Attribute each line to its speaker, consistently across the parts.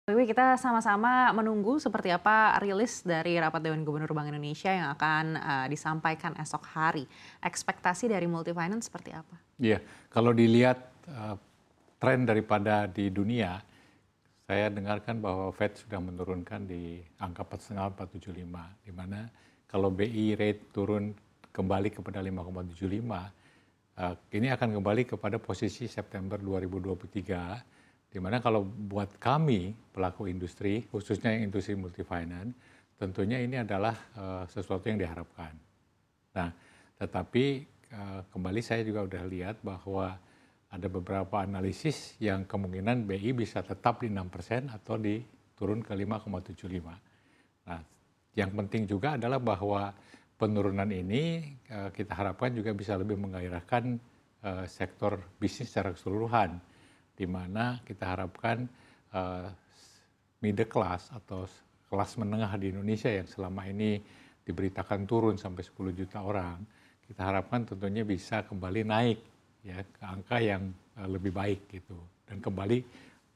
Speaker 1: Wiwi, kita sama-sama menunggu seperti apa rilis dari rapat Dewan Gubernur Bank Indonesia yang akan disampaikan esok hari. Ekspektasi dari Multifinance seperti apa?
Speaker 2: Iya, kalau dilihat tren daripada di dunia, saya dengarkan bahwa Fed sudah menurunkan di angka 4,5, 4,75, di mana kalau BI rate turun kembali kepada 5,75, ini akan kembali kepada posisi September 2023, di mana kalau buat kami pelaku industri, khususnya yang industri multifinance, tentunya ini adalah sesuatu yang diharapkan. Nah, tetapi kembali saya juga udah lihat bahwa ada beberapa analisis yang kemungkinan BI bisa tetap di 6% atau diturun ke 5,75. Nah, yang penting juga adalah bahwa penurunan ini kita harapkan juga bisa lebih menggairahkan sektor bisnis secara keseluruhan, di mana kita harapkan middle class atau kelas menengah di Indonesia yang selama ini diberitakan turun sampai 10 juta orang, kita harapkan tentunya bisa kembali naik ya ke angka yang lebih baik gitu, dan kembali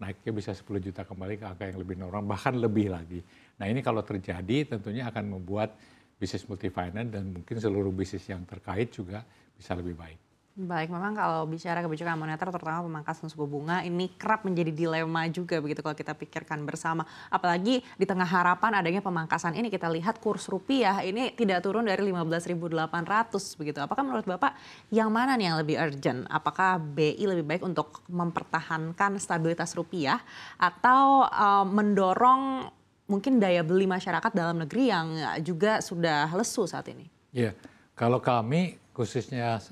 Speaker 2: naiknya bisa 10 juta kembali ke angka yang lebih normal, bahkan lebih lagi. Nah, ini kalau terjadi tentunya akan membuat bisnis multifinance dan mungkin seluruh bisnis yang terkait juga bisa lebih baik.
Speaker 1: Baik, memang kalau bicara kebijakan moneter terutama pemangkasan suku bunga ini kerap menjadi dilema juga begitu kalau kita pikirkan bersama. Apalagi di tengah harapan adanya pemangkasan ini kita lihat kurs rupiah ini tidak turun dari 15.800 begitu. Apakah menurut Bapak yang mana nih yang lebih urgent? Apakah BI lebih baik untuk mempertahankan stabilitas rupiah atau mendorong mungkin daya beli masyarakat dalam negeri yang juga sudah lesu saat ini?
Speaker 2: Ya, kalau kami khususnya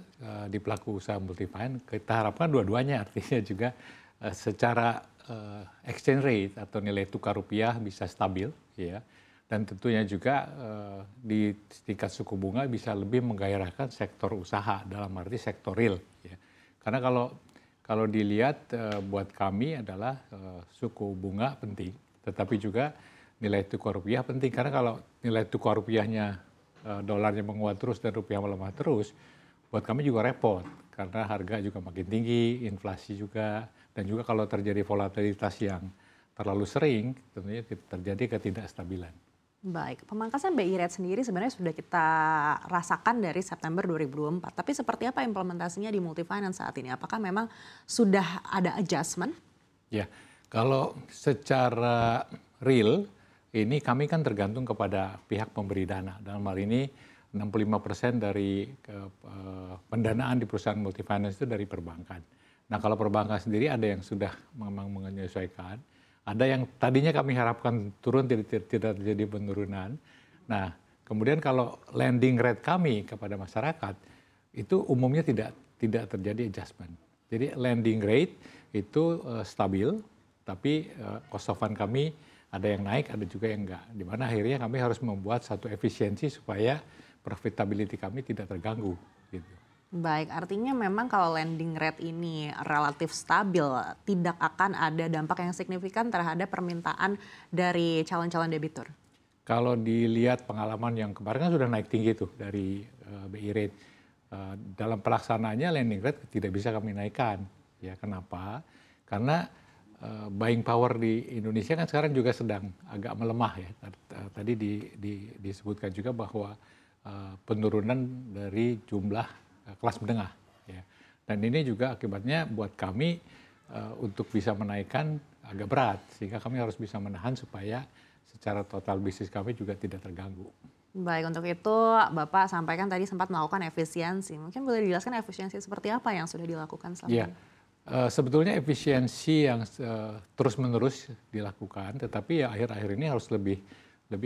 Speaker 2: di pelaku usaha multifinance, kita harapkan dua-duanya, artinya juga secara exchange rate atau nilai tukar rupiah bisa stabil, ya, dan tentunya juga di tingkat suku bunga bisa lebih menggairahkan sektor usaha dalam arti sektor real, ya. Karena kalau dilihat buat kami adalah suku bunga penting, tetapi juga nilai tukar rupiah penting, karena kalau nilai tukar rupiahnya dolarnya menguat terus dan rupiah melemah terus, buat kami juga repot karena harga juga makin tinggi, inflasi juga, dan juga kalau terjadi volatilitas yang terlalu sering, tentunya terjadi ketidakstabilan.
Speaker 1: Baik, pemangkasan BI rate sendiri sebenarnya sudah kita rasakan dari September 2024. Tapi seperti apa implementasinya di Multifinance saat ini? Apakah memang sudah ada adjustment?
Speaker 2: Ya, kalau secara real, ini kami kan tergantung kepada pihak pemberi dana. Dalam hal ini 65% dari pendanaan di perusahaan multifinance itu dari perbankan. Nah, kalau perbankan sendiri ada yang sudah memang menyesuaikan, ada yang tadinya kami harapkan turun tidak terjadi penurunan. Nah, kemudian kalau lending rate kami kepada masyarakat itu umumnya tidak terjadi adjustment. Jadi lending rate itu stabil, tapi cost of fund kami ada yang naik, ada juga yang enggak. Di mana akhirnya kami harus membuat satu efisiensi supaya profitability kami tidak terganggu. Gitu.
Speaker 1: Baik, artinya memang kalau lending rate ini relatif stabil, tidak akan ada dampak yang signifikan terhadap permintaan dari calon-calon debitur.
Speaker 2: Kalau dilihat pengalaman yang kemarin kan sudah naik tinggi tuh dari BI rate. Dalam pelaksanaannya lending rate tidak bisa kami naikkan. Ya, kenapa? Karena buying power di Indonesia kan sekarang juga sedang agak melemah ya. Tadi disebutkan juga bahwa penurunan dari jumlah kelas menengah. Ya. Dan ini juga akibatnya buat kami untuk bisa menaikkan agak berat, sehingga kami harus bisa menahan supaya secara total bisnis kami juga tidak terganggu.
Speaker 1: Baik, untuk itu Bapak sampaikan tadi sempat melakukan efisiensi. Mungkin boleh dijelaskan efisiensi seperti apa yang sudah dilakukan selama ini?
Speaker 2: Sebetulnya efisiensi yang terus-menerus dilakukan, tetapi ya akhir-akhir ini harus lebih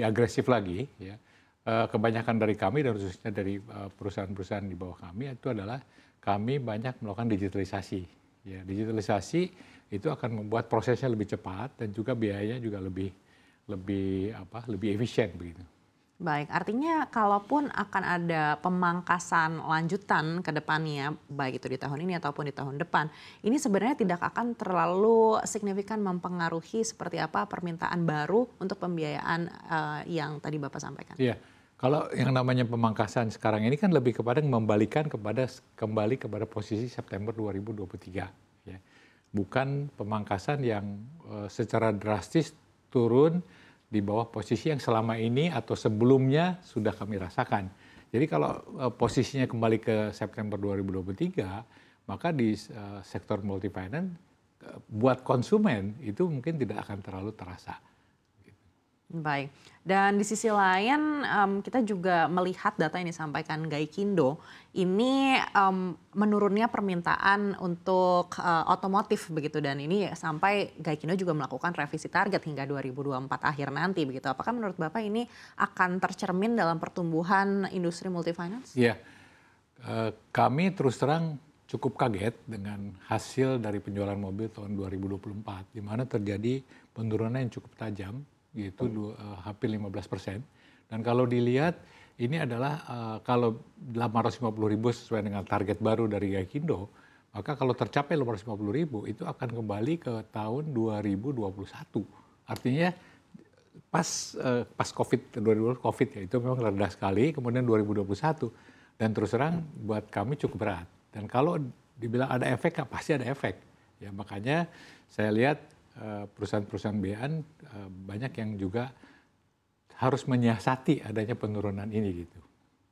Speaker 2: agresif lagi. Ya. Kebanyakan dari kami dan khususnya dari perusahaan-perusahaan di bawah kami itu adalah kami banyak melakukan digitalisasi. Ya, digitalisasi itu akan membuat prosesnya lebih cepat dan juga biayanya juga lebih efisien begitu.
Speaker 1: Baik, artinya kalaupun akan ada pemangkasan lanjutan ke depannya, baik itu di tahun ini ataupun di tahun depan, ini sebenarnya tidak akan terlalu signifikan mempengaruhi seperti apa permintaan baru untuk pembiayaan yang tadi Bapak sampaikan.
Speaker 2: Iya, kalau yang namanya pemangkasan sekarang ini kan lebih kepada kembali kepada posisi September 2023. Ya. bukan pemangkasan yang secara drastis turun di bawah posisi yang selama ini atau sebelumnya sudah kami rasakan. Jadi kalau posisinya kembali ke September 2023, maka di sektor multifinance buat konsumen itu mungkin tidak akan terlalu terasa.
Speaker 1: Baik, dan di sisi lain kita juga melihat data yang disampaikan Gaikindo, ini menurunnya permintaan untuk otomotif begitu, dan ini sampai Gaikindo juga melakukan revisi target hingga 2024 akhir nanti begitu. Apakah menurut Bapak ini akan tercermin dalam pertumbuhan industri multifinance?
Speaker 2: Iya, kami terus terang cukup kaget dengan hasil dari penjualan mobil tahun 2024, di mana terjadi penurunan yang cukup tajam, yaitu hampir 15%. Dan kalau dilihat ini adalah kalau 850.000 sesuai dengan target baru dari Gaikindo, maka kalau tercapai 850.000 itu akan kembali ke tahun 2021. Artinya pas COVID, 2020 COVID ya, itu memang rendah sekali, kemudian 2021. Dan terus terang buat kami cukup berat. Dan kalau dibilang ada efek, pasti ada efek. Ya, makanya saya lihat perusahaan-perusahaan BN banyak yang juga harus menyiasati adanya penurunan ini gitu.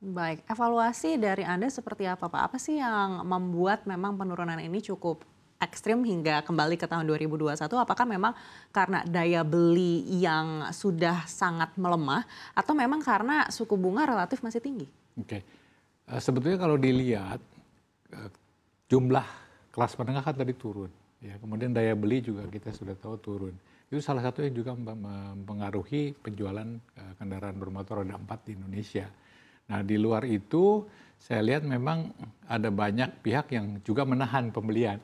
Speaker 1: Baik, evaluasi dari Anda seperti apa Pak? Apa sih yang membuat memang penurunan ini cukup ekstrim hingga kembali ke tahun 2021? Apakah memang karena daya beli yang sudah sangat melemah atau memang karena suku bunga relatif masih tinggi?
Speaker 2: Oke, sebetulnya kalau dilihat jumlah kelas menengah kan tadi turun. Ya, kemudian daya beli juga kita sudah tahu turun. Itu salah satu yang juga mempengaruhi penjualan kendaraan bermotor roda 4 di Indonesia. Nah, di luar itu saya lihat memang ada banyak pihak yang juga menahan pembelian.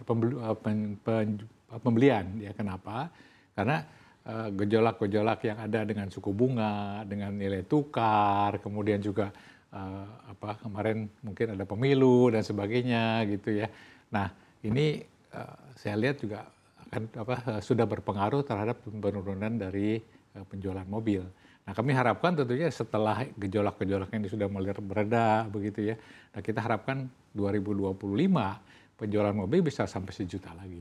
Speaker 2: Ya, kenapa? Karena gejolak-gejolak yang ada dengan suku bunga, dengan nilai tukar, kemudian juga kemarin mungkin ada pemilu dan sebagainya gitu ya. Nah, ini saya lihat juga akan sudah berpengaruh terhadap penurunan dari penjualan mobil. Nah, kami harapkan tentunya setelah gejolak-gejolak ini sudah mulai bereda begitu ya. Nah, kita harapkan 2025 penjualan mobil bisa sampai 1 juta lagi.